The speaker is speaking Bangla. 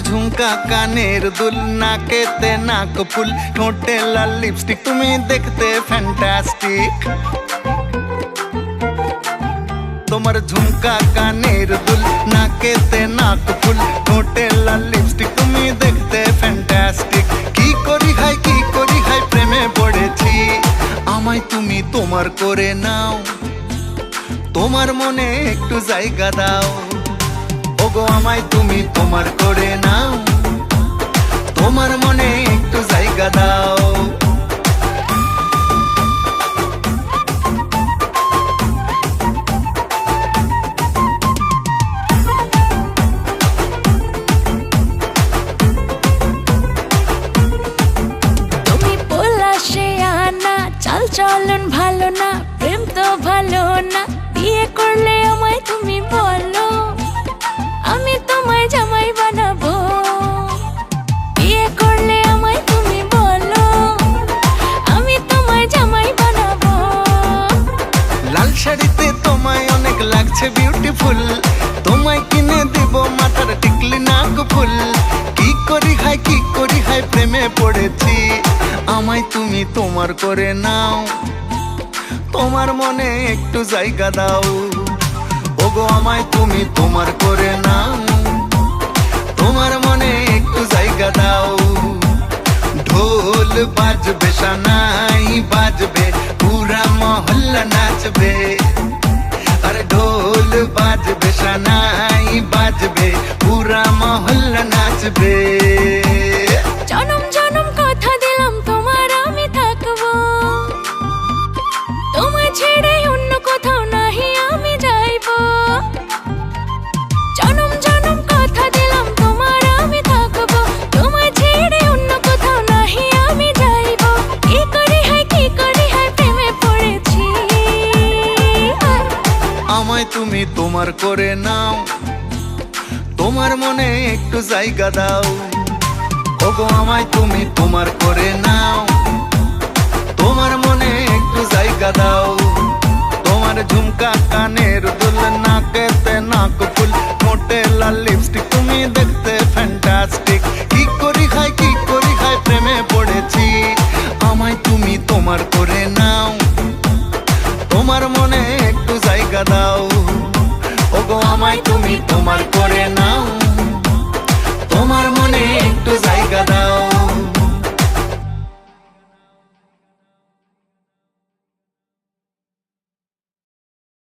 ঝুমকা কানের দুল, নাকেতে নাক ফুল, ঠোঁটে লাল লিপস্টিক, তুমি দেখতে ফ্যান্টাস্টিক। তোমার ঝুমকা কানের দুল, নাকেতে নাক ফুল, ঠোঁটে লাল লিপস্টিক, তুমি দেখতে ফ্যান্টাস্টিক। কি করি হাই প্রেমে পড়েছি। আমায় তুমি তোমার করে নাও, তোমার মনে একটু জায়গা দাও। ওগো আমায় তুমি তোমার করে নাও, তোমার মনে একটু জায়গা দাও। তুমি পলাশে আনা, চাল চলন ভালো না, প্রেম তো ভালো না। বিয়ে করলে আমায় তুমি বলো, আমি তোমায় জামাই বানাবো। বিয়ে করলে আমায় তুমি বলো, আমি তোমায় জামাই বানাবো। লাল শাড়িতে তোমায় অনেক লাগছে বিউটিফুল, তোমায় কিনে দিব মাথার টিকলি নাক ফুল। কি করি হাই প্রেমে পড়েছি। আমায় তুমি তোমার করে নাও, তোমার মনে একটু জায়গা দাও। ওগো আমায় তুমি তোমার করে নাও, তোমার মনে একটু জায়গা দাও। ঢোল বাজবে, সানাই বাজবে, পুরা মহল্লা নাচবে। আরে ঢোল বাজবে, সানাই বাজবে, পুরা মহল্লা নাচবে। জনম জনম কথা দিলাম তোমার আমি থাকবো, তোমায় ছেড়ে অন্য কোথাও নাহি আমি যাইবো। জনম জনম কথা দিলাম তোমার আমি থাকবো, তোমায় ছেড়ে অন্য কোথাও নাহি আমি যাইবো। কি করি হাই প্রেমে পড়েছি। আমায় তুমি তোমার করে নাও, তোমার মনে একটু জায়গা দাও। ওগো আমায় তুমি তোমার করে নাও, তোমার মনে একটু জায়গা দাও। তোমার ঝুমকা কানের দুল, নাকেতে নাক ফুল, ঠোঁটে লাল লিপস্টিক, তুমি দেখতে